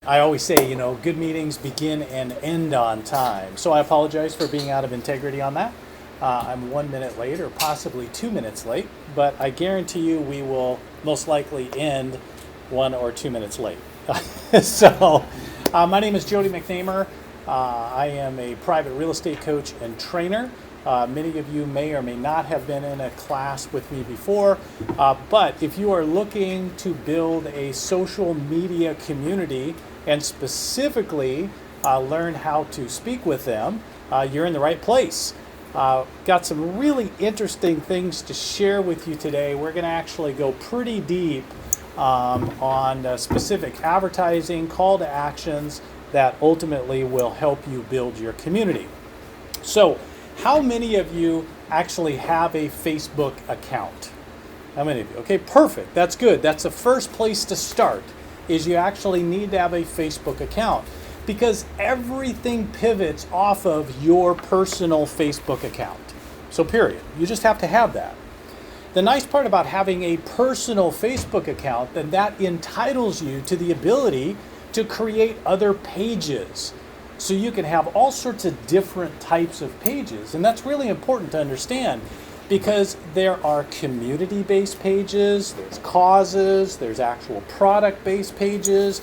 I always say, good meetings begin and end on time. So I apologize for being out of integrity on that. I'm 1 minute late or possibly 2 minutes late, but I guarantee you we will most likely end 1 or 2 minutes late. My name is Jody McNamer. I am a private real estate coach and trainer. Many of you may or may not have been in a class with me before, but if you are looking to build a social media community and specifically learn how to speak with them, you're in the right place. Got some really interesting things to share with you today. We're going to actually go pretty deep on specific advertising, call to actions that ultimately will help you build your community. So, how many of you actually have a Facebook account? How many of you? Okay, perfect. That's good. That's the first place to start, is you actually need to have a Facebook account, because everything pivots off of your personal Facebook account. So period. You just have to have that. The nice part about having a personal Facebook account, then that entitles you to the ability to create other pages. So you can have all sorts of different types of pages. And that's really important to understand, because there are community-based pages, there's causes, there's actual product-based pages,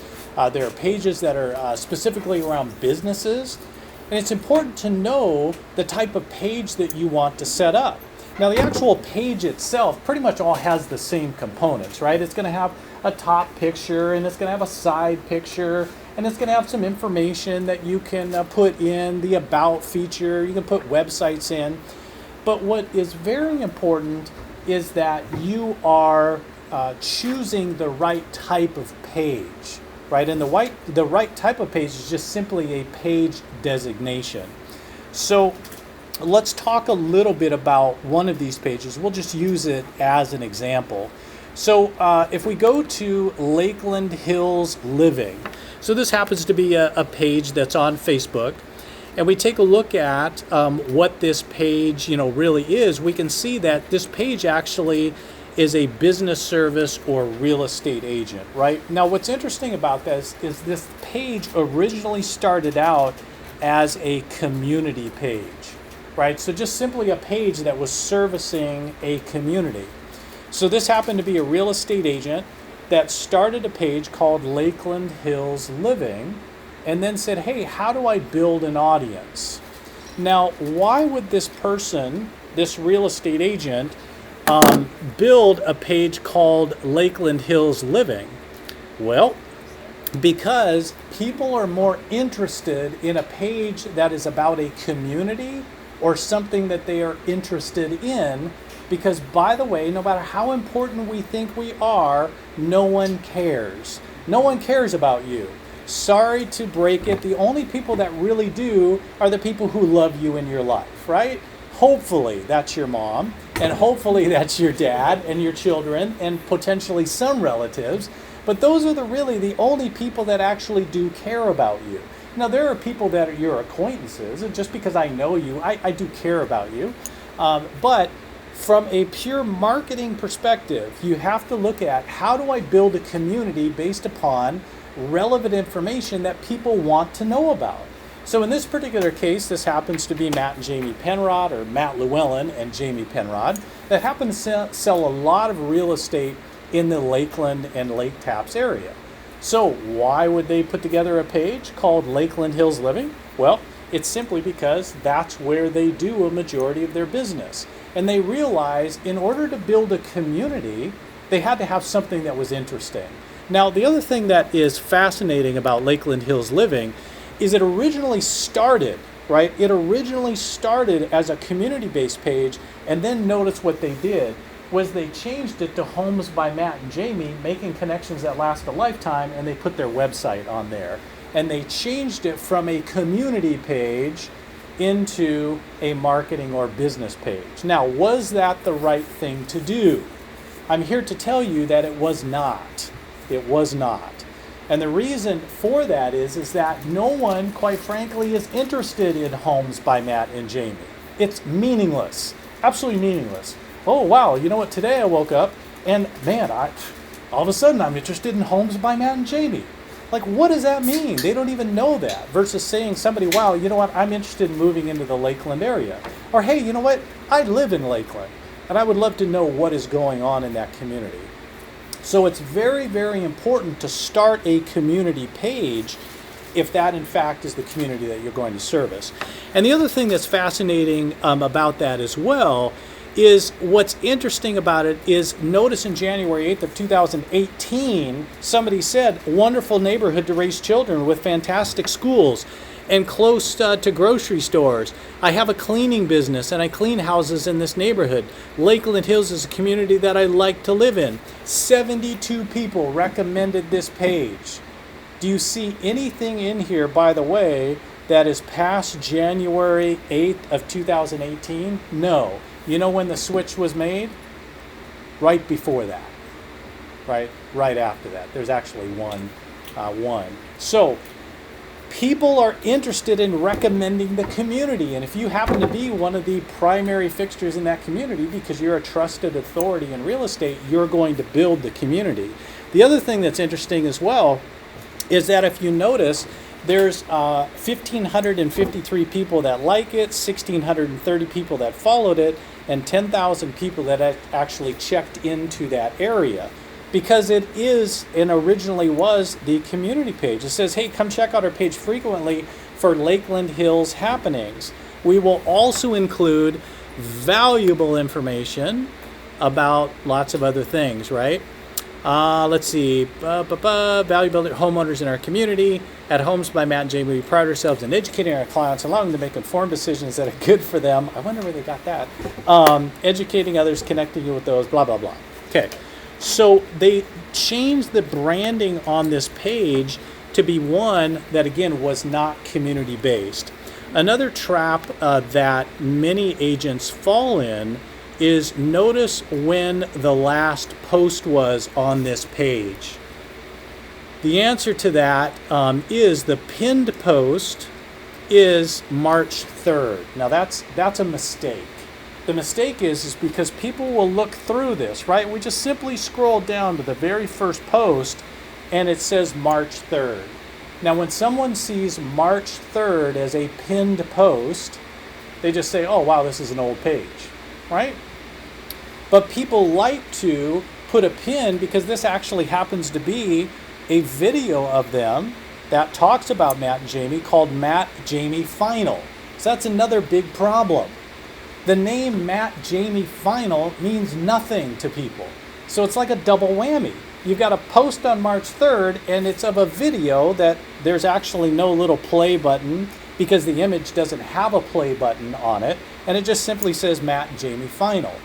there are pages that are specifically around businesses. And it's important to know the type of page that you want to set up. Now, the actual page itself pretty much all has the same components, right? It's going to have a top picture, and it's going to have a side picture, and it's going to have some information that you can put in the About feature. You can put websites in. But what is very important is that you are choosing the right type of page, right? And the right type of page is just simply a page designation. So let's talk a little bit about one of these pages. We'll just use it as an example. So if we go to Lakeland Hills Living, so this happens to be a page that's on Facebook, and we take a look at what this page really is, we can see that this page actually is a business service or real estate agent, right? Now, what's interesting about this is this page originally started out as a community page, right? So just simply a page that was servicing a community. So this happened to be a real estate agent that started a page called Lakeland Hills Living, and then said, hey, how do I build an audience? Now, why would this person, this real estate agent, build a page called Lakeland Hills Living? Well, because people are more interested in a page that is about a community or something that they are interested in. Because, by the way, no matter how important we think we are, no one cares. No one cares about you. Sorry to break it. The only people that really do are the people who love you in your life, right? Hopefully that's your mom, and hopefully that's your dad and your children and potentially some relatives. But those are really the only people that actually do care about you. Now, there are people that are your acquaintances, and just because I know you, I do care about you. But from a pure marketing perspective, you have to look at, how do I build a community based upon relevant information that people want to know about? So in this particular case, this happens to be Matt and Jamie Penrod, or Matt Llewellyn and Jamie Penrod, that happen to sell a lot of real estate in the Lakeland and Lake Tapps area. So why would they put together a page called Lakeland Hills Living? Well, it's simply because that's where they do a majority of their business. And they realized in order to build a community, they had to have something that was interesting. Now, the other thing that is fascinating about Lakeland Hills Living is it originally started, right? It originally started as a community-based page, and then notice what they did was they changed it to Homes by Matt and Jamie, making connections that last a lifetime, and they put their website on there. And they changed it from a community page into a marketing or business page. Now, was that the right thing to do? I'm here to tell you that it was not. It was not. And the reason for that is that no one, quite frankly, is interested in Homes by Matt and Jamie. It's meaningless, absolutely meaningless. Oh, wow, you know what, today I woke up and man, all of a sudden I'm interested in Homes by Matt and Jamie. Like, what does that mean? They don't even know that. Versus saying somebody, wow, you know what, I'm interested in moving into the Lakeland area. Or, hey, you know what, I live in Lakeland, and I would love to know what is going on in that community. So it's very, very important to start a community page if that, in fact, is the community that you're going to service. And the other thing that's fascinating about that as well is what's interesting about it is notice in January 8th of 2018, somebody said, wonderful neighborhood to raise children with fantastic schools and close to grocery stores. I have a cleaning business and I clean houses in this neighborhood. Lakeland Hills is a community that I like to live in. 72 people recommended this page. Do you see anything in here, by the way, that is past January 8th of 2018? No. You know when the switch was made? Right before that, right after that. There's actually one. So people are interested in recommending the community, and if you happen to be one of the primary fixtures in that community because you're a trusted authority in real estate, you're going to build the community. The other thing that's interesting as well is that if you notice, there's 1,553 people that like it, 1,630 people that followed it, and 10,000 people that actually checked into that area. Because it is, and originally was, the community page. It says, hey, come check out our page frequently for Lakeland Hills happenings. We will also include valuable information about lots of other things, right? Let's see, valuable homeowners in our community. At Homes by Matt and Jamie, we pride ourselves in educating our clients, allowing them to make informed decisions that are good for them. I wonder where they got that. Educating others, connecting you with those, blah, blah, blah. Okay, so they changed the branding on this page to be one that, again, was not community-based. Another trap that many agents fall in is notice when the last post was on this page. The answer to that is the pinned post is March 3rd. Now that's a mistake. The mistake is because people will look through this, right? We just simply scroll down to the very first post and it says March 3rd. Now when someone sees March 3rd as a pinned post, they just say, oh wow, this is an old page, right? But people like to put a pin because this actually happens to be a video of them that talks about Matt and Jamie called Matt Jamie Final. So that's another big problem. The name Matt Jamie Final means nothing to people. So it's like a double whammy. You've got a post on March 3rd and it's of a video that there's actually no little play button because the image doesn't have a play button on it, and it just simply says Matt and Jamie Final.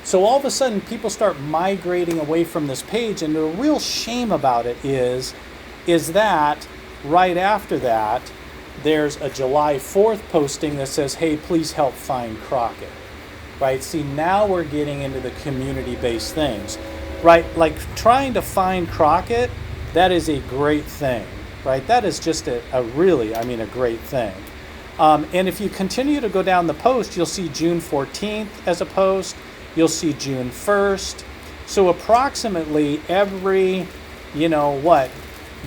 So all of a sudden people start migrating away from this page, and the real shame about it is that right after that there's a July 4th posting that says, hey, please help find Crockett, right? See, now we're getting into the community-based things, right? Like trying to find Crockett, that is a great thing, right? That is just a great thing. And if you continue to go down the post, you'll see June 14th as a post. You'll see June 1st. So approximately every,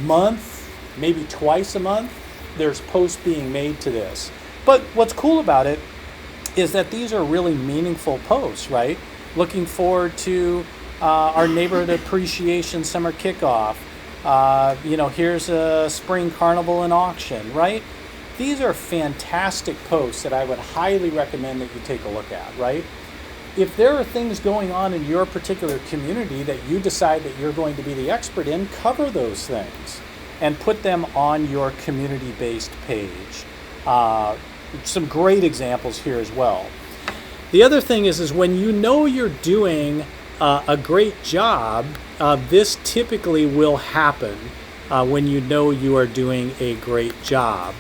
month, maybe twice a month, there's posts being made to this. But what's cool about it is that these are really meaningful posts, right? Looking forward to our neighborhood appreciation summer kickoff. Here's a spring carnival and auction, right? These are fantastic posts that I would highly recommend that you take a look at, right? If there are things going on in your particular community that you decide that you're going to be the expert in, cover those things and put them on your community-based page. Some great examples here as well. The other thing is when you know you're doing a great job, this typically will happen when you know you are doing a great job.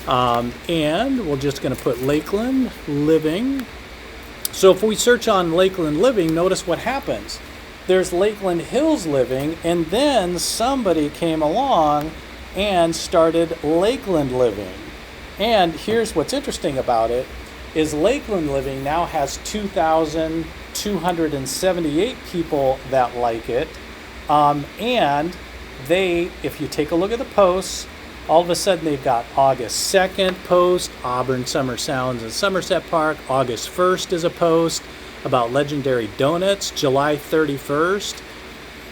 And we're just going to put Lakeland Living. So if we search on Lakeland Living, notice what happens. There's Lakeland Hills Living, and then somebody came along and started Lakeland Living. And here's what's interesting about it, is Lakeland Living now has 2,278 people that like it. And if you take a look at the posts, all of a sudden they've got August 2nd post, Auburn Summer Sounds in Somerset Park. August 1st is a post about legendary donuts. July 31st,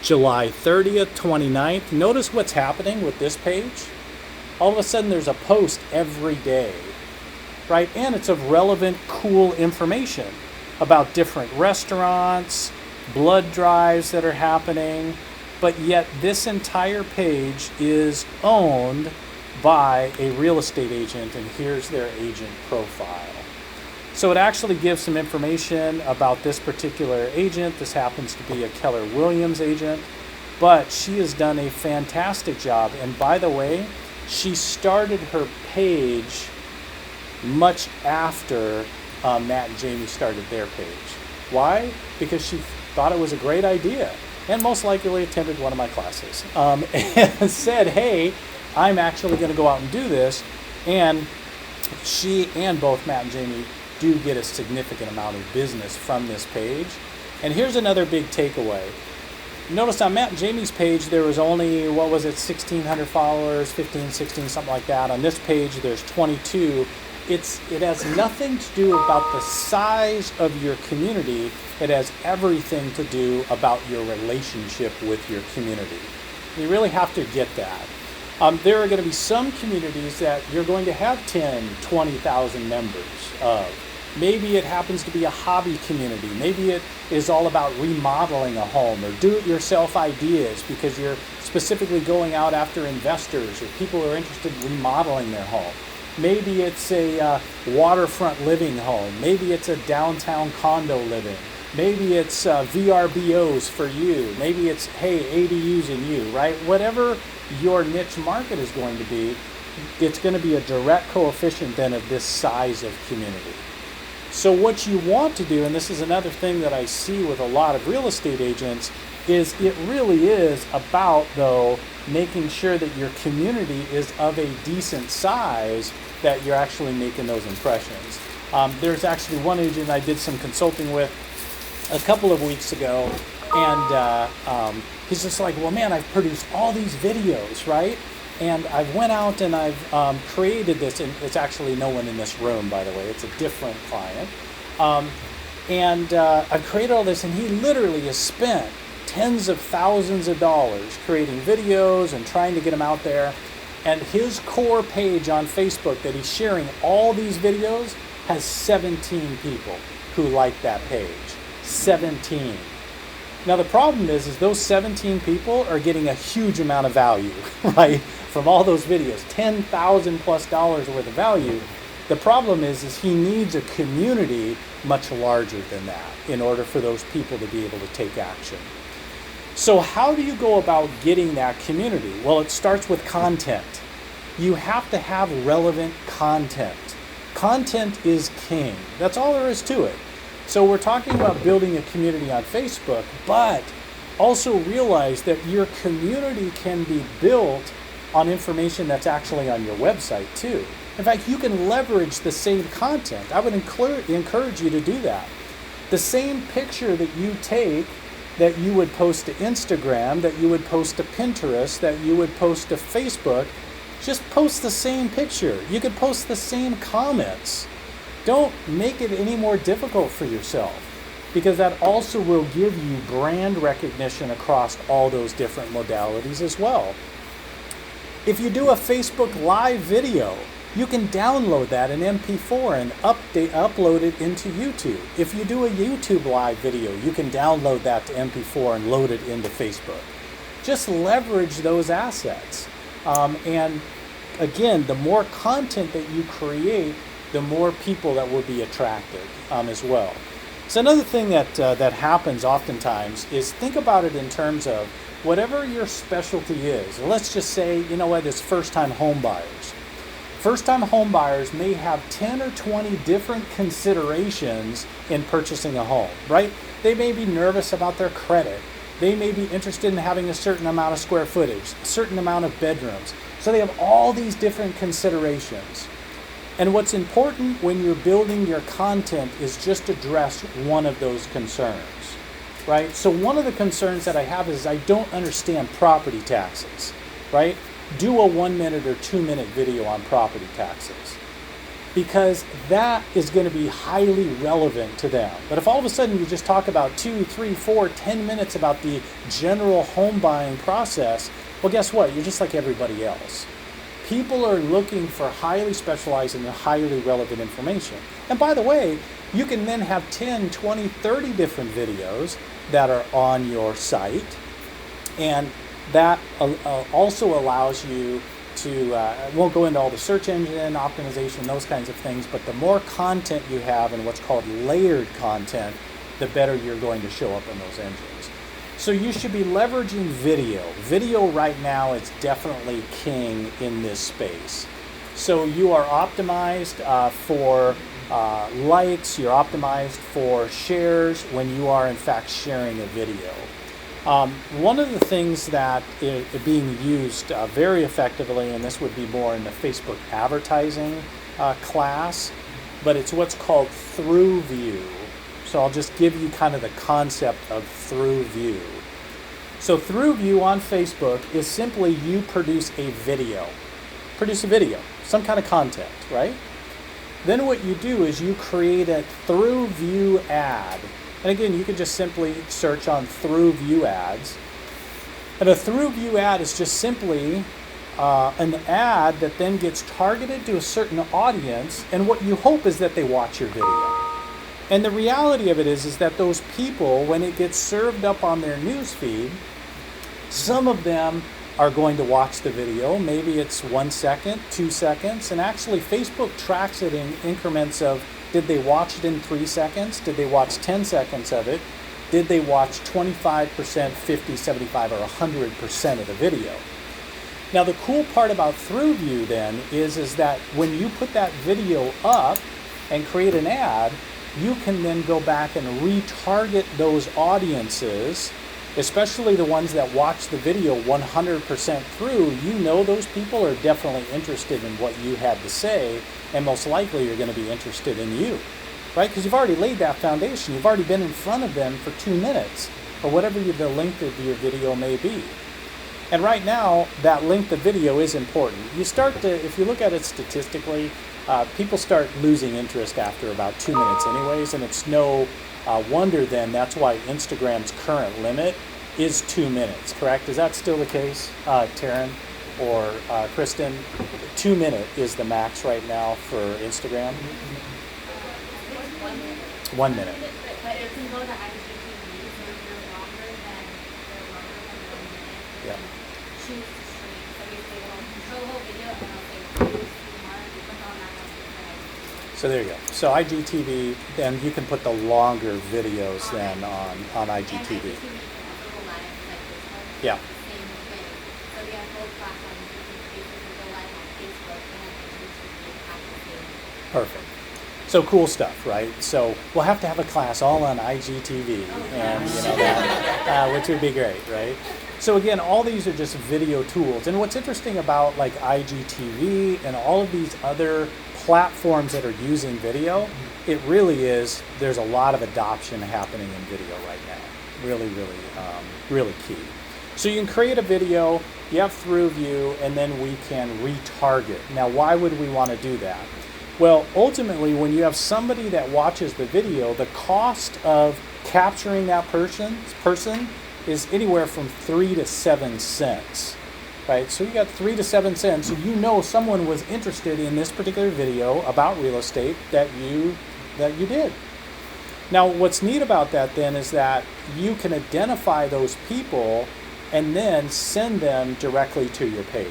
July 30th, 29th. Notice what's happening with this page. All of a sudden there's a post every day, right? And it's of relevant, cool information about different restaurants, blood drives that are happening, but yet this entire page is owned by a real estate agent, and here's their agent profile. So it actually gives some information about this particular agent. This happens to be a Keller Williams agent, but she has done a fantastic job. And by the way, she started her page much after Matt and Jamie started their page. Why? Because she thought it was a great idea and most likely attended one of my classes and said, hey, I'm actually going to go out and do this. And she and both Matt and Jamie do get a significant amount of business from this page. And here's another big takeaway. Notice on Matt and Jamie's page, there was only, 1,600 followers, 15, 16, something like that. On this page, there's 22. It has nothing to do about the size of your community. It has everything to do about your relationship with your community. You really have to get that. There are going to be some communities that you're going to have 10, 20,000 members of. Maybe it happens to be a hobby community. Maybe it is all about remodeling a home or do-it-yourself ideas because you're specifically going out after investors or people who are interested in remodeling their home. Maybe it's a waterfront living home. Maybe it's a downtown condo living. Maybe it's VRBOs for you. Maybe it's, hey, ADUs and you, right? Whatever your niche market is going to be, it's going to be a direct coefficient then of this size of community. So what you want to do, and this is another thing that I see with a lot of real estate agents, is it really is about, though, making sure that your community is of a decent size that you're actually making those impressions. There's actually one agent I did some consulting with a couple of weeks ago, and he's just like, well, man, I've produced all these videos, right? And I went out and I've created this, and it's actually no one in this room, by the way. It's a different client. I've created all this, and he literally has spent tens of thousands of dollars creating videos and trying to get them out there. And his core page on Facebook that he's sharing all these videos has 17 people who like that page. 17. Now the problem is those 17 people are getting a huge amount of value, right? From all those videos, $10,000 plus worth of value. The problem is he needs a community much larger than that in order for those people to be able to take action. So how do you go about getting that community? Well, it starts with content. You have to have relevant content. Content is king. That's all there is to it. So we're talking about building a community on Facebook, but also realize that your community can be built on information that's actually on your website too. In fact, you can leverage the same content. I would encourage you to do that. The same picture that you take, that you would post to Instagram, that you would post to Pinterest, that you would post to Facebook, just post the same picture. You could post the same comments. Don't make it any more difficult for yourself, because that also will give you brand recognition across all those different modalities as well. If you do a Facebook Live video, you can download that in MP4 and upload it into YouTube. If you do a YouTube Live video, you can download that to MP4 and load it into Facebook. Just leverage those assets. And again, the more content that you create, the more people that will be attracted as well. So another thing that happens oftentimes is think about it in terms of whatever your specialty is. Let's just say, you know what, it's first-time home buyers. First-time home buyers may have 10 or 20 different considerations in purchasing a home, right? They may be nervous about their credit. They may be interested in having a certain amount of square footage, a certain amount of bedrooms. So they have all these different considerations. And what's important when you're building your content is just address one of those concerns. right? So one of the concerns that I have is I don't understand property taxes, right? Do a 1 minute or 2 minute video on property taxes, because that is going to be highly relevant to them. But if all of a sudden you just talk about 2, 3, 4, 10 minutes about the general home buying process, well, guess what? You're just like everybody else. People are looking for highly specialized and highly relevant information. And by the way, you can then have 10, 20, 30 different videos that are on your site. And that also allows you to, won't go into all the search engine optimization, those kinds of things, but the more content you have and what's called layered content, the better you're going to show up in those engines. So you should be leveraging video. Video right now is definitely king in this space. So you are optimized for likes, you're optimized for shares when you are in fact sharing a video. One of the things that is being used very effectively, and this would be more in the Facebook advertising class, but it's what's called through view. So I'll just give you kind of the concept of through view. So through view on Facebook is simply you produce a video, some kind of content, right? Then what you do is you create a through view ad. And again, you can just simply search on through view ads. And a through view ad is just simply an ad that then gets targeted to a certain audience, and what you hope is that they watch your video. And the reality of it is that those people, when it gets served up on their news feed, some of them are going to watch the video. Maybe it's 1 second, 2 seconds, and actually Facebook tracks it in increments of, did they watch it in 3 seconds? Did they watch 10 seconds of it? Did they watch 25%, 50, 75, or 100% of the video? Now the cool part about ThroughView then is that when you put that video up and create an ad, you can then go back and retarget those audiences, especially the ones that watch the video 100% through. You know those people are definitely interested in what you had to say, and most likely you're going to be interested in you, right? Because you've already laid that foundation. You've already been in front of them for 2 minutes, or whatever the length of your video may be. And right now, that length of video is important. You start to, if you look at it statistically, people start losing interest after about 2 minutes anyways, and it's no wonder then that's why Instagram's current limit is 2 minutes, correct? Is that still the case, Taryn or Kristen? 2 minute is the max right now for Instagram? 1 minute. But it can go to IGTV, so if you're longer than 1 minute, Yeah. choose to stream. So basically, it'll control the whole video and it'll say choose more, you click on that one for So there you go. So IGTV, then you can put the longer videos then on IGTV. And IGTV can also go live like Facebook. Yeah. Same thing. So we have both platforms. You can basically go live on Facebook and IGTV at the same time. Perfect. So cool stuff, right? So we'll have to have a class all on IGTV, and you know that, which would be great, right? So again, all these are just video tools. And what's interesting about like IGTV and all of these other platforms that are using video, it really is, there's a lot of adoption happening in video right now. Really, really key. So you can create a video, you have ThroughView, and then we can retarget. Now, why would we want to do that? Well, ultimately, when you have somebody that watches the video, the cost of capturing that person is anywhere from 3 to 7 cents, right? So you got 3 to 7 cents, so you know someone was interested in this particular video about real estate that you did. Now, what's neat about that then is that you can identify those people and then send them directly to your page.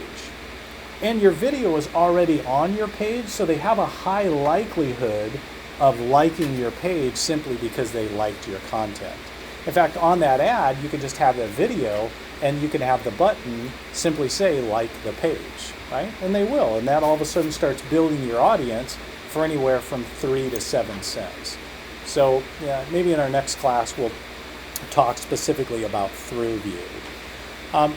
And your video is already on your page, so they have a high likelihood of liking your page simply because they liked your content. In fact, on that ad, you can just have the video and you can have the button simply say, like the page, right? And they will. And that all of a sudden starts building your audience for anywhere from 3 to 7 cents. So yeah, maybe in our next class, we'll talk specifically about ThroughView.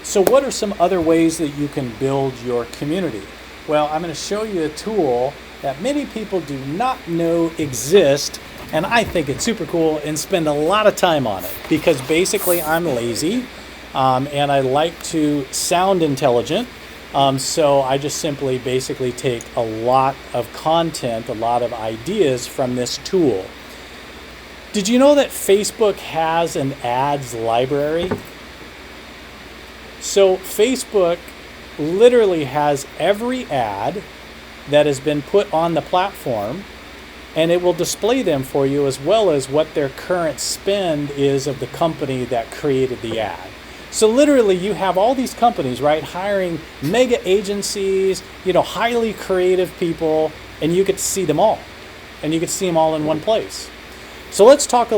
So what are some other ways that you can build your community? Well, I'm going to show you a tool that many people do not know exists, And I think it's super cool and spend a lot of time on it because basically I'm lazy and I like to sound intelligent. So I just simply basically take a lot of content, a lot of ideas from this tool. Did you know that Facebook has an ads library? So Facebook literally has every ad that has been put on the platform, and it will display them for you as well as what their current spend is of the company that created the ad. So literally you have all these companies, right, hiring mega agencies, highly creative people, and you get to see them all. And you get to see them all in one place. So let's take a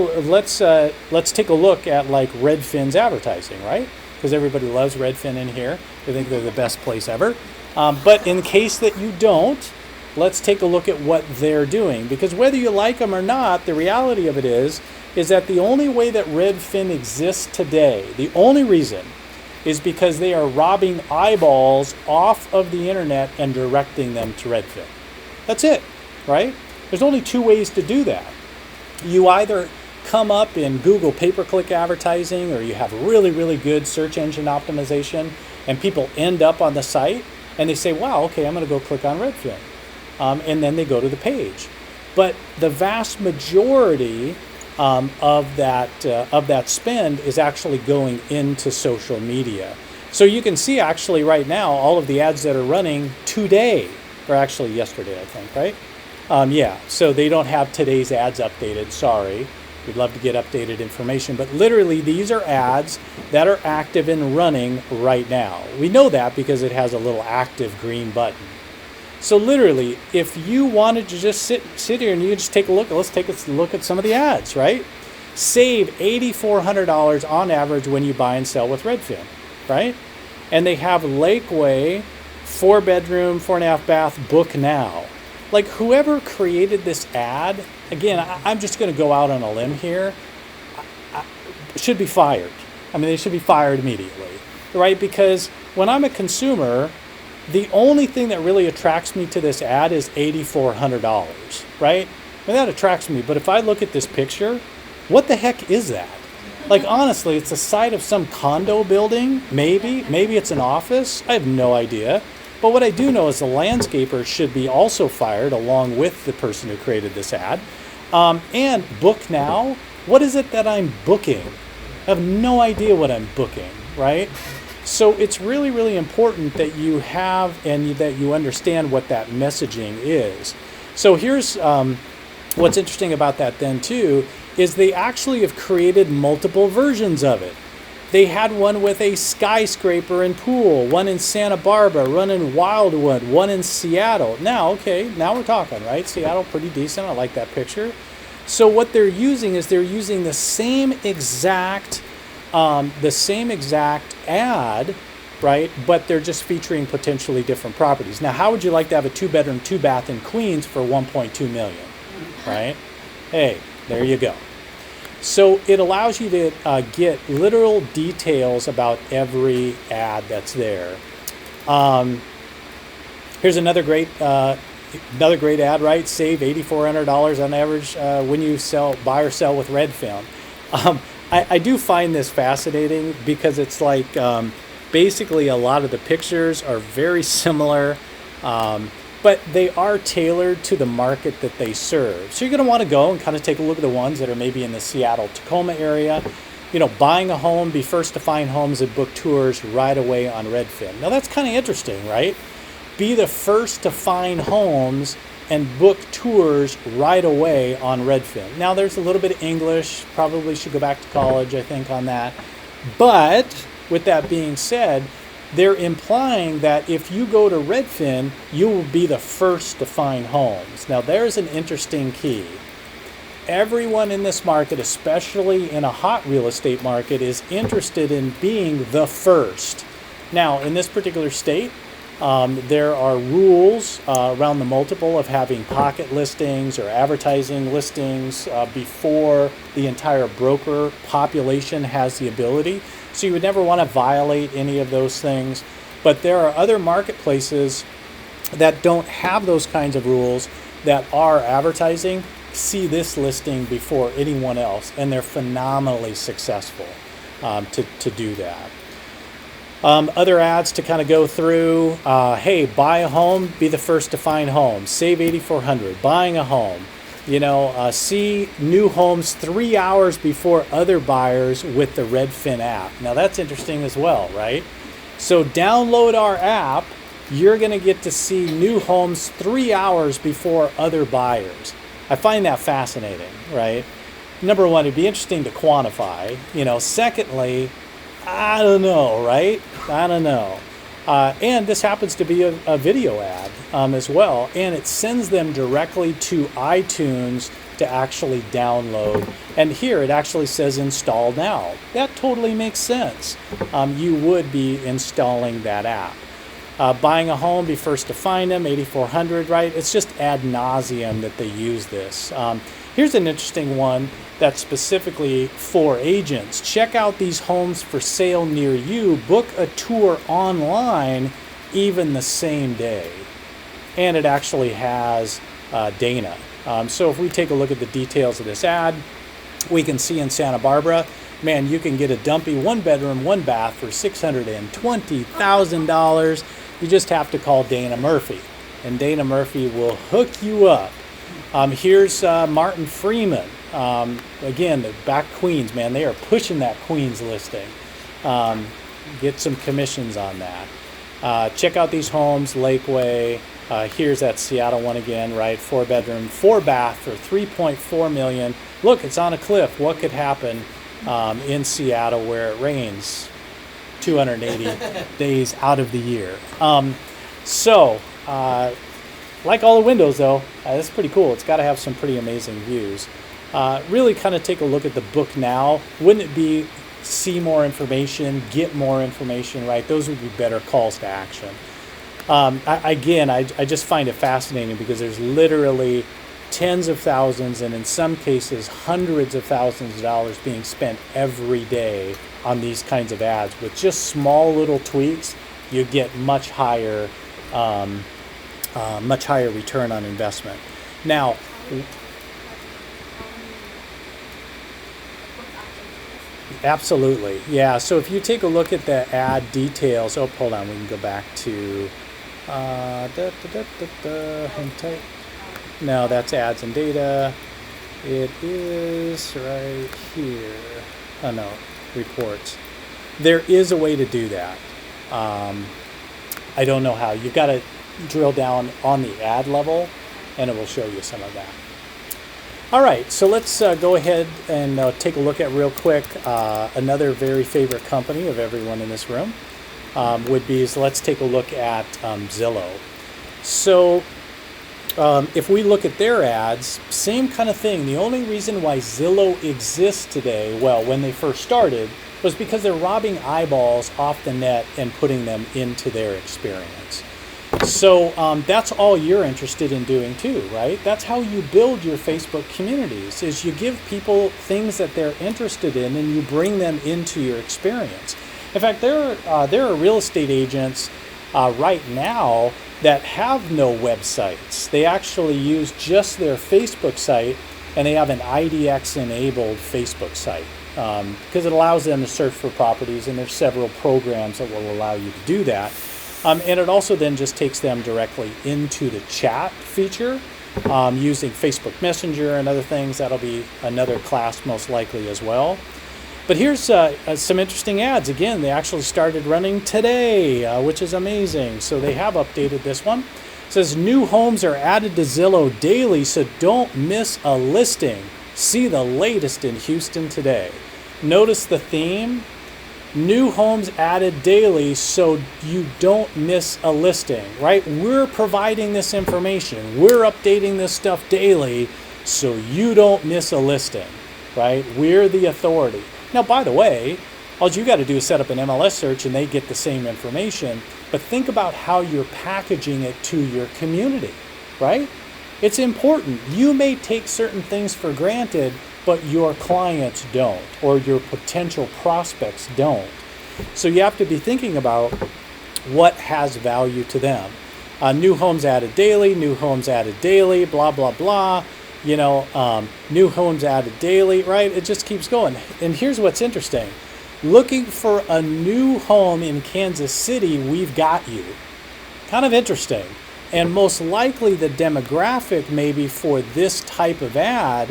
look at like Redfin's advertising, right? Because everybody loves Redfin in here. They think they're the best place ever. But in case that you don't, let's take a look at what they're doing. Because whether you like them or not, the reality of it is that the only way that Redfin exists today, the only reason, is because they are robbing eyeballs off of the internet and directing them to Redfin. That's it, right? There's only two ways to do that. You either come up in Google pay-per-click advertising, or you have really, really good search engine optimization, and people end up on the site and they say, wow, okay, I'm going to go click on Redfin. And then they go to the page. But the vast majority of that spend is actually going into social media. So you can see actually right now all of the ads that are running today, or actually yesterday, I think, right? So they don't have today's ads updated, sorry. We'd love to get updated information, but literally these are ads that are active and running right now. We know that because it has a little active green button. So literally, if you wanted to just sit here and you just take a look, let's take a look at some of the ads, right? Save $8,400 on average when you buy and sell with Redfin, right? And they have Lakeway, 4-bedroom, 4.5 bath, book now. Like whoever created this ad, again, I'm just going to go out on a limb here, should be fired. I mean, they should be fired immediately, right? Because when I'm a consumer, the only thing that really attracts me to this ad is $8,400, right? I mean, that attracts me. But if I look at this picture, what the heck is that? Like, honestly, it's the site of some condo building, maybe. Maybe it's an office. I have no idea. But what I do know is the landscaper should be also fired along with the person who created this ad. And book now, what is it that I'm booking? I have no idea what I'm booking, right? So it's really, really important that you have and that you understand what that messaging is. So here's what's interesting about that then too, is they actually have created multiple versions of it. They had one with a skyscraper and pool, one in Santa Barbara, one in Wildwood, one in Seattle. Now we're talking, right? Seattle, pretty decent. I like that picture. So what they're using is they're using the same exact ad, right? But they're just featuring potentially different properties. Now, how would you like to have a 2-bedroom, 2-bath in Queens for $1.2 million, right? Hey, there you go. So it allows you to get literal details about every ad that's there. Here's another great ad, right? Save $8,400 on average when you buy or sell with Redfin. I do find this fascinating because it's like basically a lot of the pictures are very similar, but they are tailored to the market that they serve. So you're going to want to go and kind of take a look at the ones that are maybe in the Seattle-Tacoma area. Buying a home, be first to find homes and book tours right away on Redfin. Now that's kind of interesting, right? Be the first to find homes and book tours right away on Redfin. Now there's a little bit of English, probably should go back to college, I think, on that. But with that being said, they're implying that if you go to Redfin, you will be the first to find homes. Now there's an interesting key. Everyone in this market, especially in a hot real estate market, is interested in being the first. Now, in this particular state, there are rules around the multiple of having pocket listings or advertising listings before the entire broker population has the ability. So you would never want to violate any of those things. But there are other marketplaces that don't have those kinds of rules that are advertising. see this listing before anyone else, and they're phenomenally successful to do that. Other ads to kind of go through, hey, buy a home, be the first to find homes, save 8,400, buying a home, see new homes 3 hours before other buyers with the Redfin app. Now that's interesting as well, right? So download our app, you're going to get to see new homes 3 hours before other buyers. I find that fascinating, right? Number one, it'd be interesting to quantify. Secondly, I don't know, right? I don't know. And this happens to be a video ad as well. And it sends them directly to iTunes to actually download. And here it actually says install now. That totally makes sense. You would be installing that app. Buying a home, be first to find them, 8,400, right? It's just ad nauseum that they use this. Here's an interesting one that's specifically for agents. Check out these homes for sale near you. Book a tour online even the same day. And it actually has Dana. So if we take a look at the details of this ad, we can see in Santa Barbara, man, you can get a dumpy 1-bedroom, 1-bath for $620,000. You just have to call Dana Murphy, and Dana Murphy will hook you up. Here's Martin Freeman. Again, the back Queens, man, they are pushing that Queens listing. Get some commissions on that. Check out these homes, Lakeway. Here's that Seattle one again, right? 4-bedroom, 4-bath for $3.4 million. Look, it's on a cliff. What could happen in Seattle where it rains 280 days out of the year? Like all the windows, though, that's pretty cool. It's got to have some pretty amazing views. Really kind of take a look at the book now. Wouldn't it be see more information, get more information, right? Those would be better calls to action. I just find it fascinating because there's literally tens of thousands and in some cases hundreds of thousands of dollars being spent every day on these kinds of ads. With just small little tweaks, you get much higher return on investment. Now, absolutely, yeah. So if you take a look at the ad details, hold on, we can go back to hang tight. No, that's ads and data. It is right here. Oh no, reports. There is a way to do that. I don't know how. You've got to drill down on the ad level, and it will show you some of that. All right, so let's go ahead and take a look at real quick another very favorite company of everyone in this room would be, so let's take a look at Zillow. So if we look at their ads, same kind of thing. The only reason why Zillow exists today, well, when they first started, was because they're robbing eyeballs off the net and putting them into their experience. So that's all you're interested in doing too, right? That's how you build your Facebook communities, is you give people things that they're interested in and you bring them into your experience. In fact, there are real estate agents right now that have no websites. They actually use just their Facebook site, and they have an IDX-enabled Facebook site because it allows them to search for properties, and there's several programs that will allow you to do that. And it also then just takes them directly into the chat feature using Facebook Messenger and other things. That'll be another class most likely as well. But here's some interesting ads. Again, they actually started running today, which is amazing. So they have updated this one. It says new homes are added to Zillow daily, so don't miss a listing. See the latest in Houston today. Notice the theme. New homes added daily, so you don't miss a listing, right? We're providing this information. We're updating this stuff daily, so you don't miss a listing, right? We're the authority. Now, by the way, all you got to do is set up an MLS search and they get the same information. But think about how you're packaging it to your community, right? It's important. You may take certain things for granted, but your clients don't, or your potential prospects don't. So you have to be thinking about what has value to them. New homes added daily, blah, blah, blah. New homes added daily, right? It just keeps going. And here's what's interesting. Looking for a new home in Kansas City, we've got you. Kind of interesting. And most likely the demographic maybe for this type of ad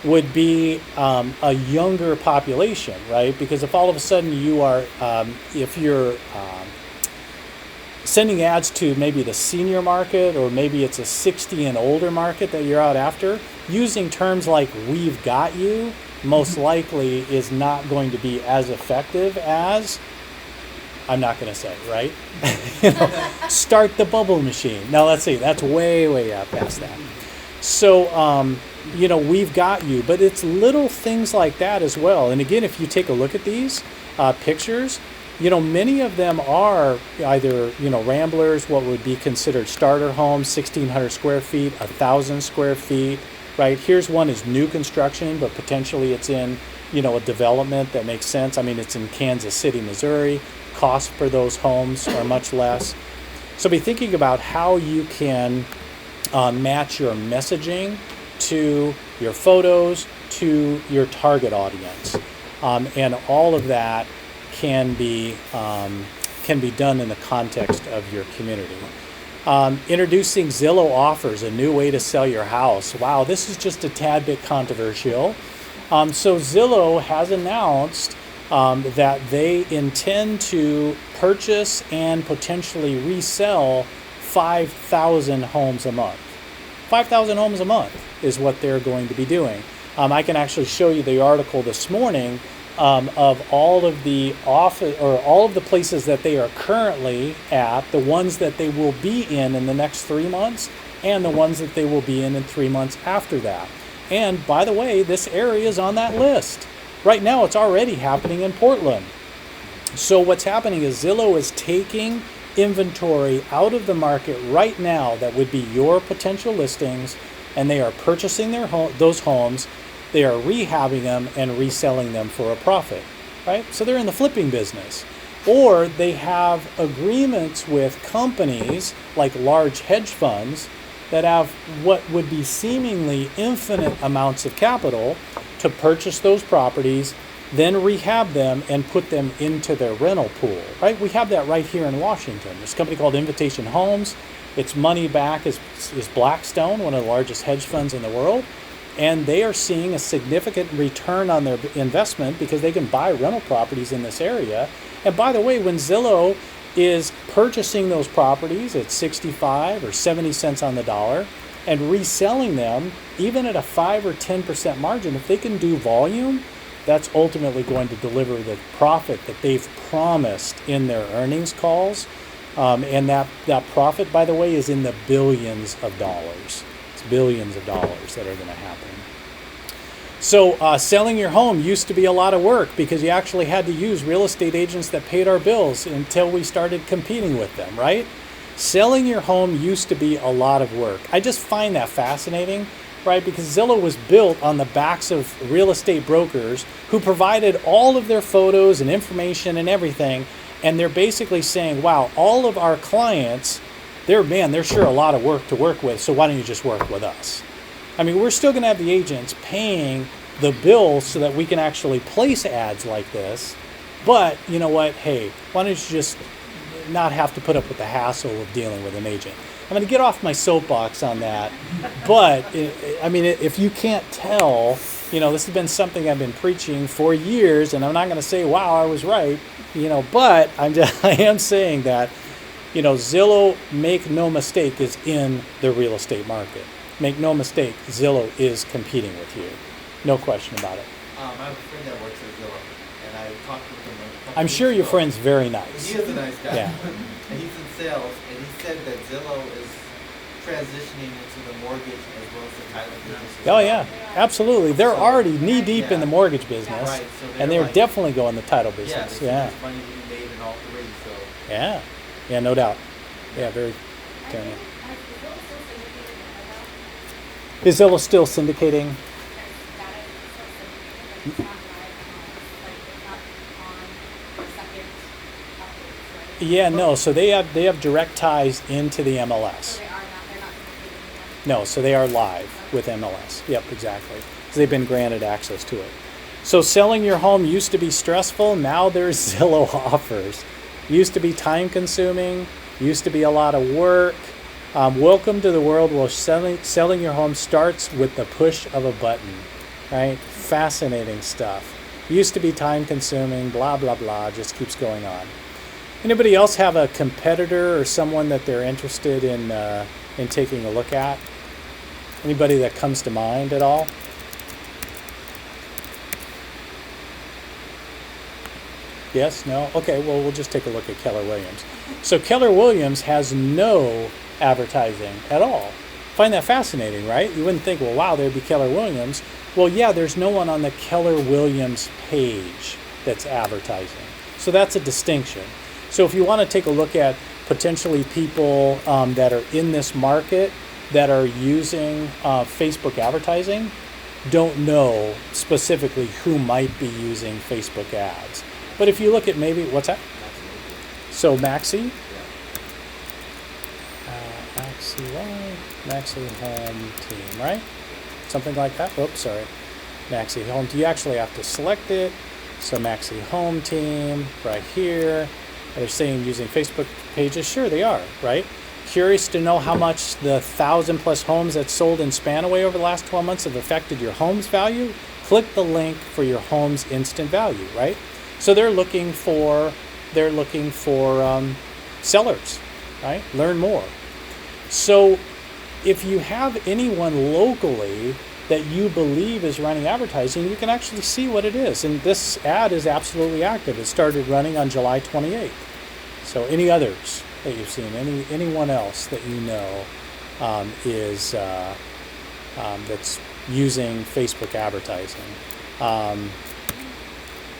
would be a younger population, right? Because if all of a sudden you are, if you're sending ads to maybe the senior market, or maybe it's a 60 and older market that you're out after, using terms like "we've got you" most likely is not going to be as effective as, I'm not going to say, right? Start the bubble machine. Now let's see, that's way out past that. So, we've got you, but it's little things like that as well. And again, if you take a look at these pictures, many of them are either, ramblers, what would be considered starter homes, 1,600 square feet, 1,000 square feet, right? Here's one is new construction, but potentially it's in, a development that makes sense. I mean, it's in Kansas City, Missouri. Costs for those homes are much less. So be thinking about how you can match your messaging to your photos, to your target audience. And all of that can be done in the context of your community. Introducing Zillow offers, a new way to sell your house. Wow, this is just a tad bit controversial. So Zillow has announced that they intend to purchase and potentially resell 5,000 homes a month. 5,000 homes a month is what they're going to be doing. I can actually show you the article this morning of all of the all of the places that they are currently at, the ones that they will be in the next 3 months, and the ones that they will be in 3 months after that. And by the way, this area is on that list. Right now, it's already happening in Portland. So what's happening is Zillow is taking inventory out of the market right now that would be your potential listings, and they are purchasing those homes, they are rehabbing them and reselling them for a profit, right? So they're in the flipping business. Or they have agreements with companies like large hedge funds that have what would be seemingly infinite amounts of capital to purchase those properties, then rehab them and put them into their rental pool, right? We have that right here in Washington. There's a company called Invitation Homes. Its money back is Blackstone, one of the largest hedge funds in the world. And they are seeing a significant return on their investment because they can buy rental properties in this area. And by the way, when Zillow is purchasing those properties at 65 or 70 cents on the dollar and reselling them, even at a 5 or 10% margin, if they can do volume, that's ultimately going to deliver the profit that they've promised in their earnings calls. And that profit, by the way, is in the billions of dollars. It's billions of dollars that are going to happen. So selling your home used to be a lot of work because you actually had to use real estate agents that paid our bills until we started competing with them, right? Selling your home used to be a lot of work. I just find that fascinating, right? Because Zillow was built on the backs of real estate brokers who provided all of their photos and information and everything. And they're basically saying, wow, all of our clients, they're sure a lot of work to work with, so why don't you just work with us? I mean, we're still going to have the agents paying the bills so that we can actually place ads like this. But you know what? Hey, why don't you just not have to put up with the hassle of dealing with an agent? I'm going to get off my soapbox on that. But, I mean, if you can't tell, this has been something I've been preaching for years, and I'm not going to say, wow, I was right, but I am saying that, Zillow, make no mistake, is in the real estate market. Make no mistake, Zillow is competing with you. No question about it. I have a friend that works at Zillow, and I talked with him a couple I'm sure weeks your ago. friend's very nice. He is a nice guy. Yeah. And he's in sales, and he said that Zillow is transitioning into the mortgage as well as the title business. as Oh well. yeah, absolutely. They're already knee deep in the Yeah. mortgage business, Right, so and they're like- definitely going the title Yeah, business. there's money to be made in all three, so. Yeah, no doubt. Yeah, very. Has Is Zillow still syndicated data though? Zillow still syndicating? There's data still syndicated, but it's not live, like it's not on second updates, right? Yeah, no. So they have direct ties into the MLS. So they're not syndicating No, so they are live with MLS. Yep, exactly. 'Cause they've been granted access to it. So selling your home used to be stressful. Now there's Zillow offers. Used to be time consuming. Used to be a lot of work. Welcome to the world where selling your home starts with the push of a button, right? Fascinating stuff. Used to be time consuming, blah, blah, blah, just keeps going on. Anybody else have a competitor or someone that they're interested in taking a look at? Anybody that comes to mind at all? Yes? No? Okay, well, we'll just take a look at Keller Williams. So Keller Williams has no advertising at all. Find that fascinating, right? You wouldn't think, well, wow, there'd be Keller Williams. Well, yeah, there's no one on the Keller Williams page that's advertising. So that's a distinction. So if you want to take a look at potentially people that are in this market that are using Facebook advertising, don't know specifically who might be using Facebook ads. But if you look at maybe, what's that? So Maxi? Maxi Home Team, right? Something like that. Oops, sorry. Maxi Home. You actually have to select it. So Maxi Home Team right here. They're saying using Facebook pages. Sure, they are, right? Curious to know how much the 1,000+ homes that sold in Spanaway over the last 12 months have affected your home's value? Click the link for your home's instant value, right? So they're looking for sellers, right? Learn more. So if you have anyone locally that you believe is running advertising, you can actually see what it is. And this ad is absolutely active. It started running on July 28th. So any others that you've seen, anyone else that you know is that's using Facebook advertising.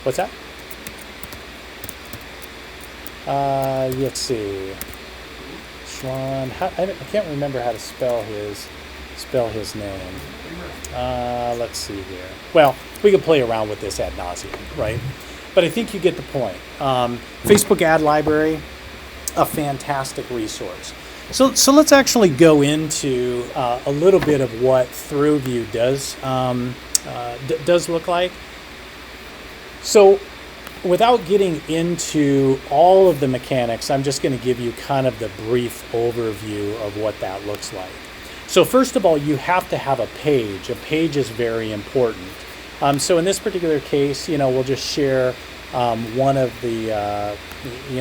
What's that? Let's see. Schwan. I can't remember how to spell his name. Let's see here. Well, we can play around with this ad nauseum, right? But I think you get the point. Facebook Ad Library, a fantastic resource. So let's actually go into a little bit of what ThruView does look like. So without getting into all of the mechanics, I'm just going to give you kind of the brief overview of what that looks like. So first of all, you have to have a page. A page is very important. So in this particular case, we'll just share one of the,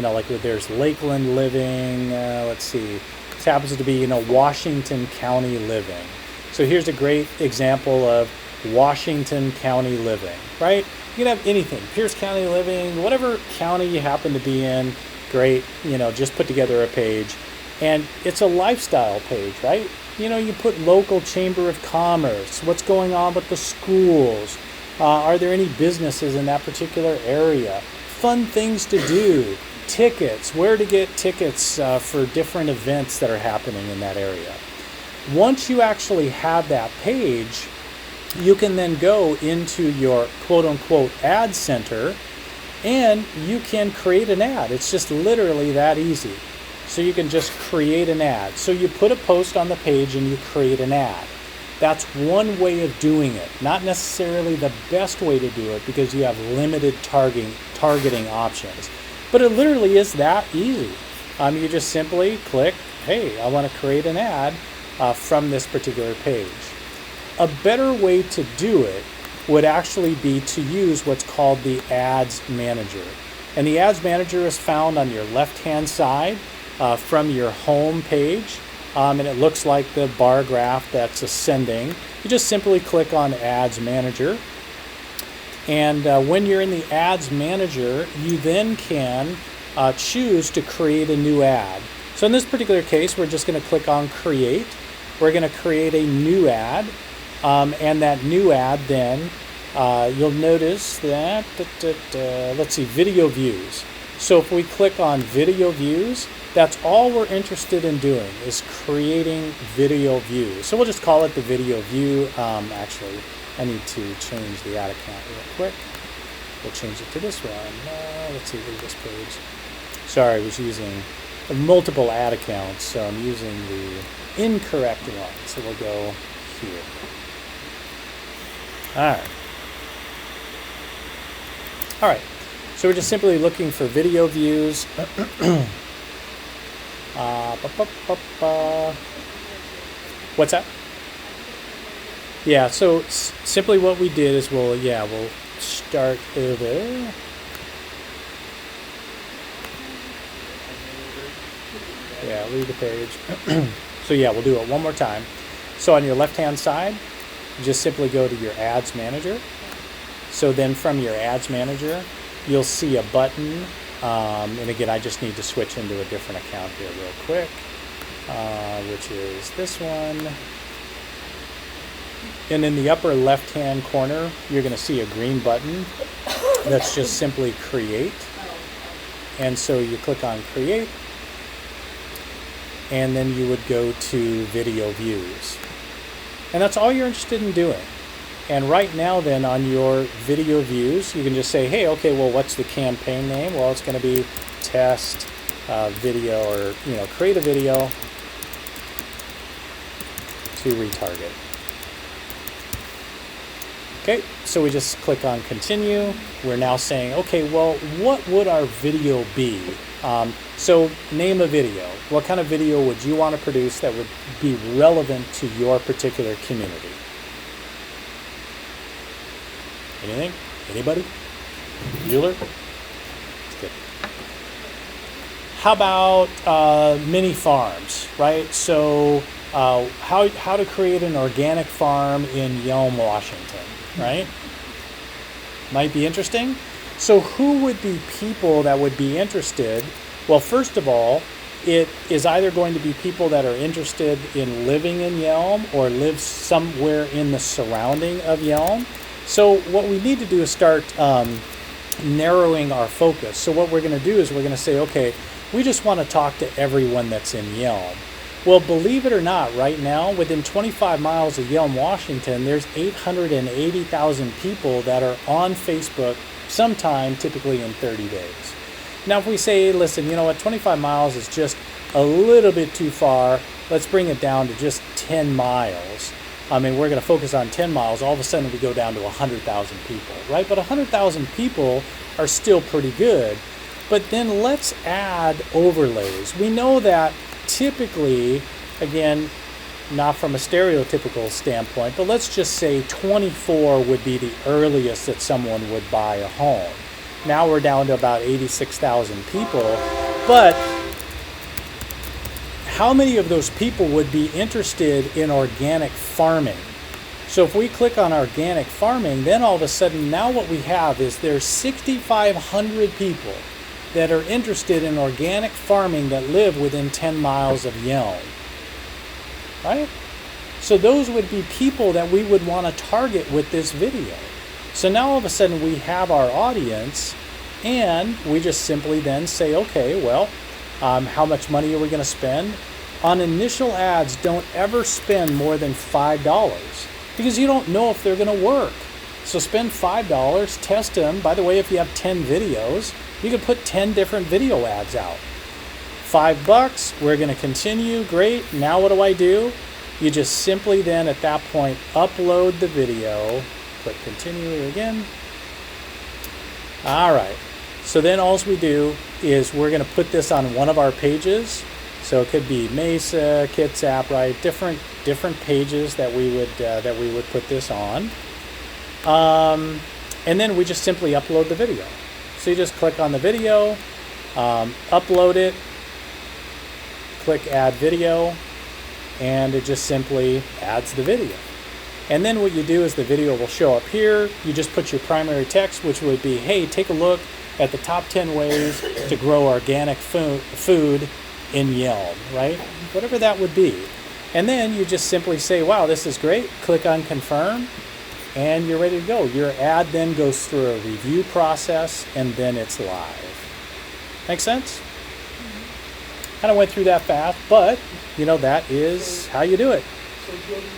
like there's Lakeland Living. Let's see. This happens to be, Washington County Living. So here's a great example of Washington County Living, right? You can have anything, Pierce County Living, whatever county you happen to be in, great, just put together a page. And it's a lifestyle page, right? You put local chamber of commerce, what's going on with the schools, are there any businesses in that particular area, fun things to do, tickets, where to get tickets for different events that are happening in that area. Once you actually have that page, you can then go into your quote-unquote ad center and you can create an ad. It's just literally that easy. So you can just create an ad. So you put a post on the page and you create an ad. That's one way of doing it. Not necessarily the best way to do it because you have limited targeting options. But it literally is that easy. You just simply click, hey, I want to create an ad from this particular page. A better way to do it would actually be to use what's called the Ads Manager. And the Ads Manager is found on your left-hand side from your home page. And it looks like the bar graph that's ascending. You just simply click on Ads Manager. And when you're in the Ads Manager, you then can choose to create a new ad. So in this particular case, we're just going to click on Create. We're going to create a new ad. And that new ad then, you'll notice that, let's see, video views. So if we click on video views, that's all we're interested in doing is creating video views. So we'll just call it the video view. Actually, I need to change the ad account real quick. We'll change it to this one. Let's see, leave this page. Sorry, I was using multiple ad accounts, so I'm using the incorrect one. So we'll go here. All right. So we're just simply looking for video views. What's that? Yeah, so simply what we did is we'll start over. Yeah, leave the page. So yeah, we'll do it one more time. So on your left-hand side, just simply go to your Ads Manager. So then from your Ads Manager, you'll see a button. And again, I just need to switch into a different account here real quick, which is this one. And in the upper left-hand corner, you're going to see a green button that's just simply Create. And so you click on Create, and then you would go to Video Views. And that's all you're interested in doing. And right now then on your video views, you can just say, hey, okay, well, what's the campaign name? Well, it's going to be test video, or, create a video to retarget. Okay, so we just click on continue. We're now saying, okay, well, what would our video be? So name a video. What kind of video would you want to produce that would be relevant to your particular community? Anything? Anybody? Bueller? Good. How about mini farms, right? So how to create an organic farm in Yelm, Washington, right? Might be interesting. So who would be people that would be interested? Well, first of all, it is either going to be people that are interested in living in Yelm or live somewhere in the surrounding of Yelm. So what we need to do is start narrowing our focus. So what we're going to do is we're going to say, okay, we just want to talk to everyone that's in Yelm. Well, believe it or not, right now, within 25 miles of Yelm, Washington, there's 880,000 people that are on Facebook sometime, typically in 30 days. Now, if we say, listen, you know what, 25 miles is just a little bit too far, let's bring it down to just 10 miles. I mean, we're going to focus on 10 miles. All of a sudden, we go down to 100,000 people, right? But 100,000 people are still pretty good. But then let's add overlays. We know that typically, again, not from a stereotypical standpoint, but let's just say 24 would be the earliest that someone would buy a home. Now we're down to about 86,000 people. But how many of those people would be interested in organic farming? So if we click on organic farming, then all of a sudden now what we have is there's 6,500 people that are interested in organic farming that live within 10 miles of Yelm, right? So those would be people that we would want to target with this video. So now all of a sudden we have our audience, and we just simply then say, okay, well, how much money are we going to spend? On initial ads, don't ever spend more than $5 because you don't know if they're going to work. So spend $5, test them. By the way, if you have 10 videos, you can put 10 different video ads out. $5, we're going to continue. Great. Now what do? You just simply then at that point upload the video. Click continue again. All right. So then all we do is we're going to put this on one of our pages. So it could be Mesa, Kitsap, right? Different pages that we would put this on. And then we just simply upload the video. So you just click on the video, upload it, click add video, and it just simply adds the video. And then what you do is the video will show up here. You just put your primary text, which would be, hey, take a look at the top 10 ways to grow organic food in Yelm, right? Whatever that would be. And then you just simply say, wow, this is great. Click on confirm, and you're ready to go. Your ad then goes through a review process, and then it's live. Make sense? Kind of went through that fast, but, that is how you do it. So, Jordan,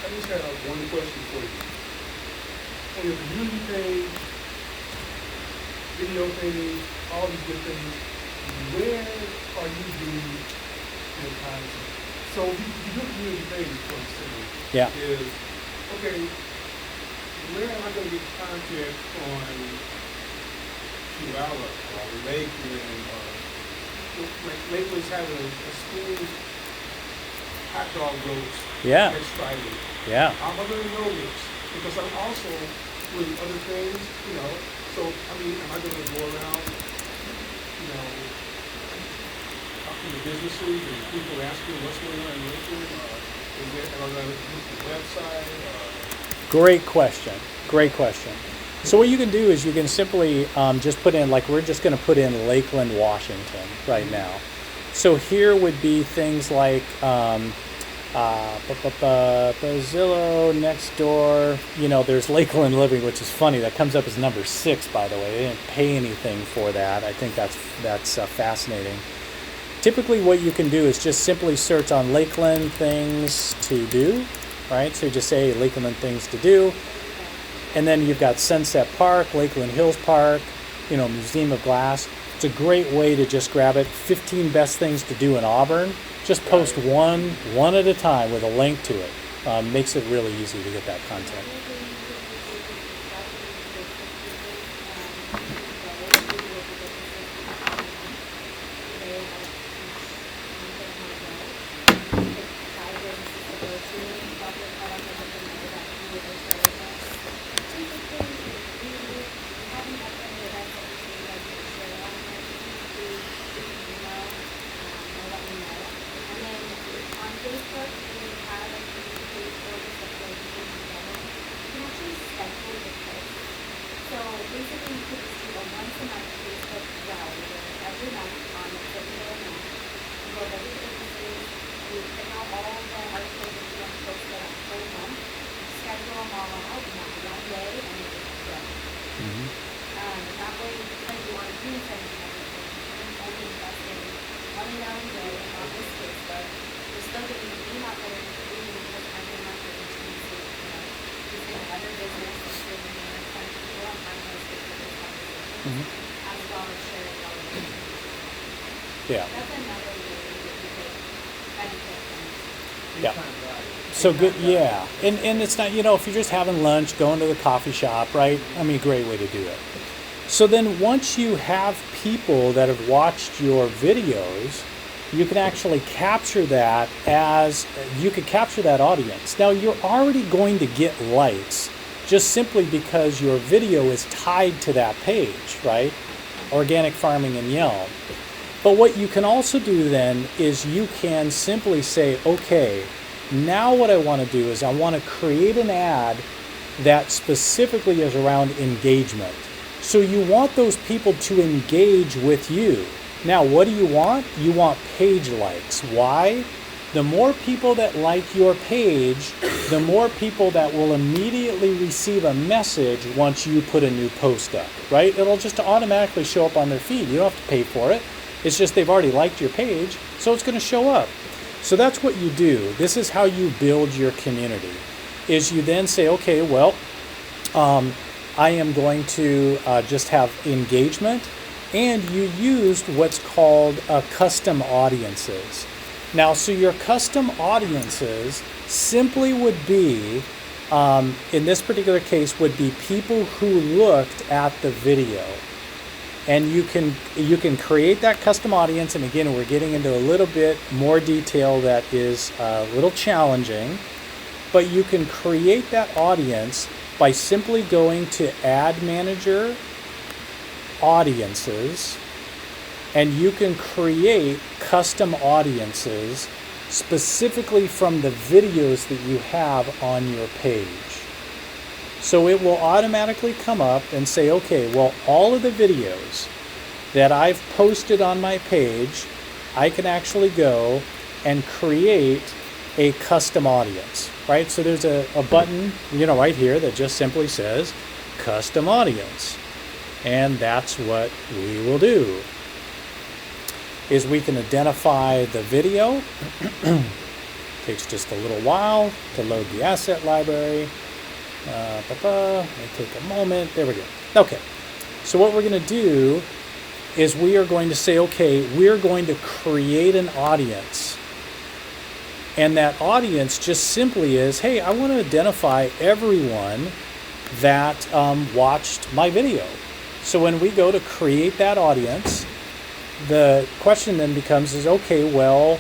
I just have one question for you. On your community page, video page, all these good things, where are you getting your content? So if you do community page, for instance, Yeah. is, okay, where am I going to get content on Chihuahua or Lakeland or, like Lakeland's having a school hot dog roast Yeah. next Friday. Yeah. I'm going to know this because I'm also doing other things, you know. So, I mean, am I going to go around, you know, talking to businesses and people asking what's going on in Lakeland? Is there, am I going to use the website? Great question. Great question. So what you can do is you can simply just put in, like we're just going to put in Lakeland, Washington right now. So here would be things like Zillow, Nextdoor. You know, there's Lakeland Living, which is funny. That comes up as number 6, by the way. They didn't pay anything for that. I think that's fascinating. Typically, what you can do is just simply search on Lakeland things to do, right? So you just say Lakeland things to do. And then you've got Sunset Park, Lakeland Hills Park, you know, Museum of Glass. It's a great way to just grab it. 15 best things to do in Auburn. Just post one at a time with a link to it. Makes it really easy to get that content. So basically, you could just do a once a month Facebook rally where every month on a particular month, you go over the businesses, you pick out all the articles that you want to post for that whole month, you schedule them all out in that one day, and you just go. That way, because you want to do something everything, you can only invest in one and one day on this Facebook. You're still getting the name out there and doing it because every month you're continuing to, you know, use another business and doing another country. As well as sharing all of it. Yeah. That's another way that you could benefit from. Yeah. So good, yeah. And it's not, you know, if you're just having lunch, going to the coffee shop, right? I mean, great way to do it. So then once you have people that have watched your videos, you can actually capture that you could capture that audience. Now, you're already going to get likes just simply because your video is tied to that page, right? Organic Farming in Yelm. But what you can also do then is you can simply say, okay, now what I want to do is I want to create an ad that specifically is around engagement. So you want those people to engage with you. Now, what do you want? You want page likes. Why? The more people that like your page, the more people that will immediately receive a message once you put a new post up, right? It'll just automatically show up on their feed. You don't have to pay for it. It's just they've already liked your page, so it's going to show up. So that's what you do. This is how you build your community, is you then say, okay, well, I am going to just have engagement, and you used what's called custom audiences. Now, so your custom audiences simply would be, in this particular case, would be people who looked at the video. And you can create that custom audience, and again, we're getting into a little bit more detail that is a little challenging, but you can create that audience by simply going to Ad Manager, Audiences, and you can create custom audiences specifically from the videos that you have on your page. So it will automatically come up and say, okay, well, all of the videos that I've posted on my page, I can actually go and create a custom audience, right? So there's a button, you know, right here that just simply says custom audience. And that's what we will do. Is we can identify the video. Takes just a little while to load the asset library. May take a moment. There we go. Okay. So what we're going to do is we are going to say, okay, we're going to create an audience. And that audience just simply is, hey, I want to identify everyone that watched my video. So when we go to create that audience, the question then becomes is, okay, well,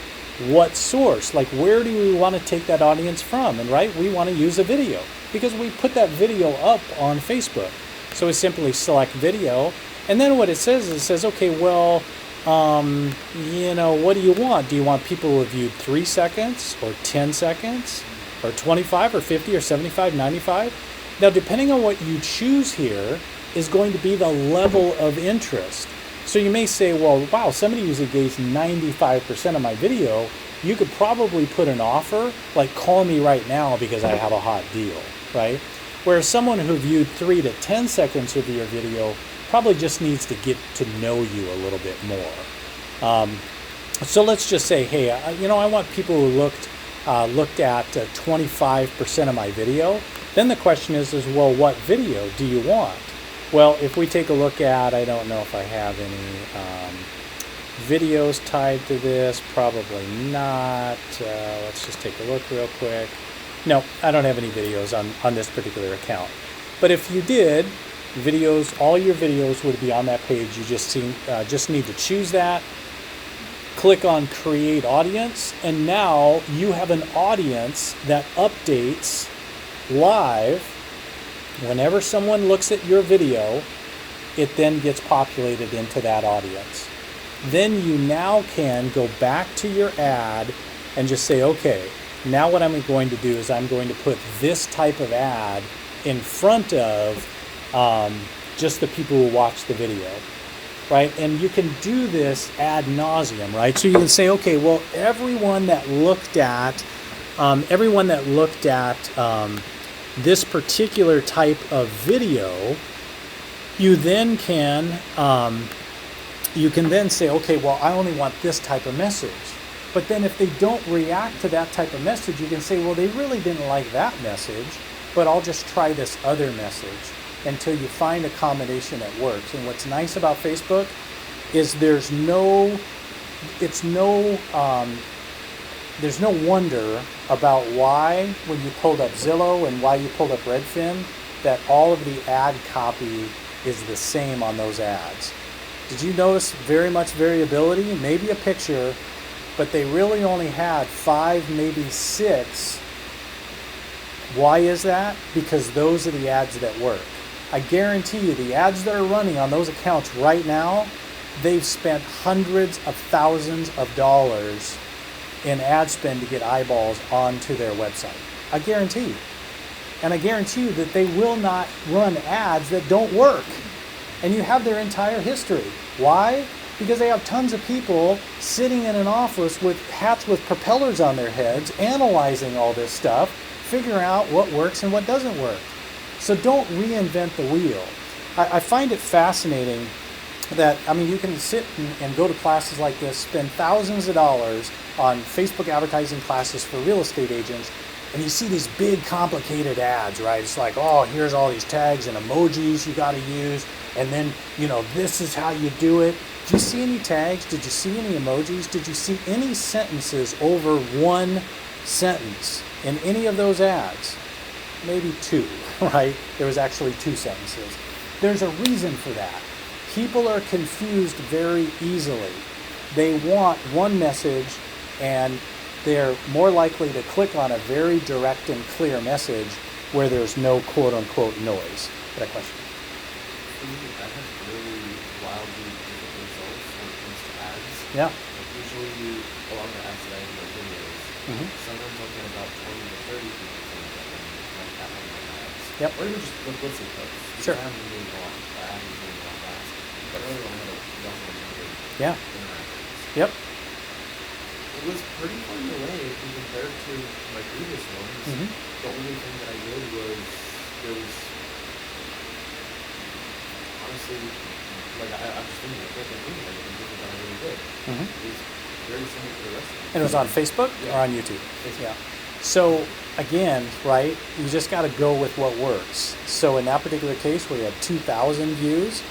what source? Like, where do we want to take that audience from? And right, we want to use a video because we put that video up on Facebook. So we simply select video. And then what it says is, it says, okay, well, what do you want? Do you want people who have viewed 3 seconds or 10 seconds or 25 or 50 or 75, 95? Now, depending on what you choose here is going to be the level of interest. So you may say, well, wow, somebody who's engaged 95% of my video, you could probably put an offer, like call me right now because I have a hot deal, right? Whereas someone who viewed 3 to 10 seconds of your video probably just needs to get to know you a little bit more. So let's just say, hey, I want people who looked at 25% of my video. Then the question is, well, what video do you want? Well, if we take a look at, I don't know if I have any videos tied to this, probably not. Let's just take a look real quick. No, I don't have any videos on this particular account. But if you did, videos, all your videos would be on that page. You just need to choose that, click on create audience, and now you have an audience that updates live. Whenever someone looks at your video, it then gets populated into that audience. Then you now can go back to your ad and just say, okay, now what I'm going to do is I'm going to put this type of ad in front of just the people who watch the video, right? And you can do this ad nauseum, right? So you can say, okay, well, everyone that looked at this particular type of video, you then can then say, okay, well, I only want this type of message. But then if they don't react to that type of message, you can say, well, they really didn't like that message, but I'll just try this other message until you find a combination that works. And what's nice about Facebook is there's no wonder about why, when you pulled up Zillow and why you pulled up Redfin, that all of the ad copy is the same on those ads. Did you notice very much variability? Maybe a picture, but they really only had 5, maybe 6. Why is that? Because those are the ads that work. I guarantee you the ads that are running on those accounts right now, they've spent hundreds of thousands of dollars in ad spend to get eyeballs onto their website. I guarantee you. And I guarantee you that they will not run ads that don't work. And you have their entire history. Why? Because they have tons of people sitting in an office with hats with propellers on their heads, analyzing all this stuff, figuring out what works and what doesn't work. So don't reinvent the wheel. I find it fascinating that, you can sit and go to classes like this, spend thousands of dollars on Facebook advertising classes for real estate agents, and you see these big complicated ads, right? It's like, oh, here's all these tags and emojis you got to use, and then, this is how you do it. Did you see any tags? Did you see any emojis? Did you see any sentences over one sentence in any of those ads? Maybe 2, right? There was actually 2 sentences. There's a reason for that. People are confused very easily. They want one message, and they're more likely to click on a very direct and clear message where there's no quote-unquote noise. Got a question? I have really wildly different results when it comes to ads. Yeah. Like usually, a lot of the ads that I have in my videos, sometimes I'll get about 20 to 30 people coming up and tap on my ads. Yep. Or even just, let's say posts. Because Sure. I haven't been doing a lot. I haven't been doing a lot fast. But earlier on, I had a lot of Yeah. interactions. Yep. It was pretty far away compared to my previous ones. Mhm. The only thing that I did was there was honestly I'm just thinking I can't think of anything different that I really did. Mhm. It was very similar to the rest of them. And it was on Facebook or on YouTube? Yeah. So again, right, you just got to go with what works. So in that particular case where you had 2,000 views,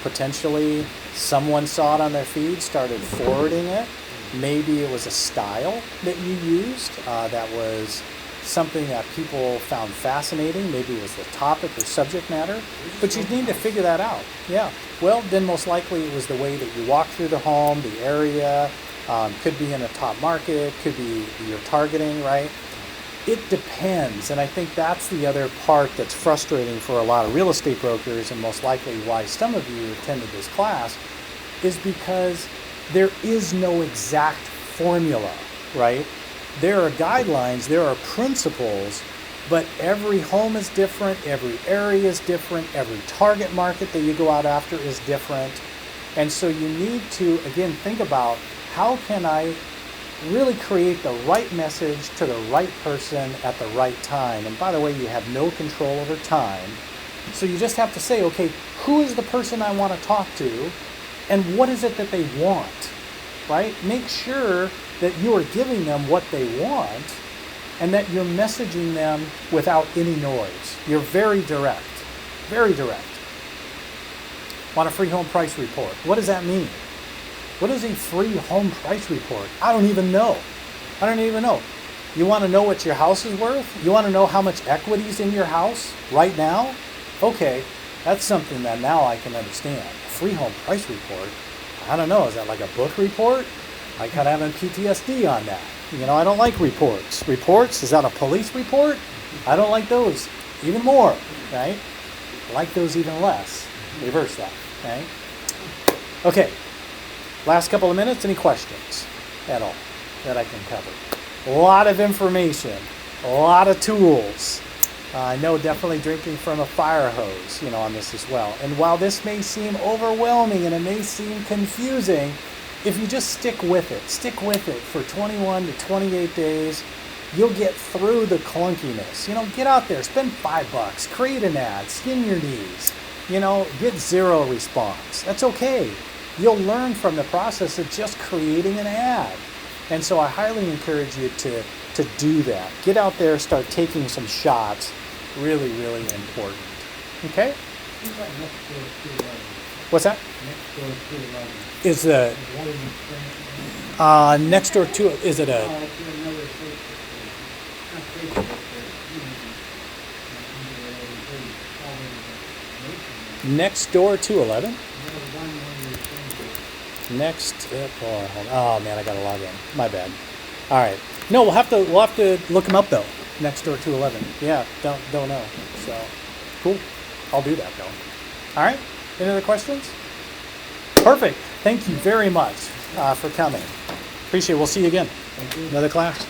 Potentially, someone saw it on their feed, started forwarding it. Maybe it was a style that you used that was something that people found fascinating. Maybe it was the topic or subject matter. But you need to figure that out. Yeah. Well, then most likely it was the way that you walk through the home, the area. Could be in a top market. Could be your targeting, right? It depends, and I think that's the other part that's frustrating for a lot of real estate brokers, and most likely why some of you attended this class, is because there is no exact formula, right? There are guidelines, there are principles, but every home is different, every area is different, every target market that you go out after is different. And so you need to, again, think about how can I really create the right message to the right person at the right time. And by the way, you have no control over time. So you just have to say, okay, who is the person I want to talk to and what is it that they want, right? Make sure that you are giving them what they want and that you're messaging them without any noise. You're very direct, very direct. Want a free home price report? What does that mean? What is a free home price report? I don't even know. I don't even know. You want to know what your house is worth? You want to know how much equity is in your house right now? Okay, that's something that now I can understand. A free home price report? I don't know. Is that like a book report? I kind of have PTSD on that. You know, I don't like reports. Reports? Is that a police report? I don't like those even more, right? I like those even less. Reverse that, right? Okay. Last couple of minutes, any questions at all that I can cover? A lot of information, a lot of tools. I know definitely drinking from a fire hose, on this as well. And while this may seem overwhelming and it may seem confusing, if you just stick with it for 21 to 28 days, you'll get through the clunkiness. Get out there, spend $5, create an ad, skin your knees, get 0 response. That's okay. You'll learn from the process of just creating an ad. And so I highly encourage you to do that. Get out there, start taking some shots. Really, really important. Okay? What's that? Is the next door to it? Is it a? Next door to 11? Oh man, I gotta log in. My bad. All right. No, we'll have to look them up though. Next door to 11. Yeah, don't know. So cool. I'll do that though. All right. Any other questions? Perfect. Thank you very much for coming. Appreciate it. We'll see you again. Another class.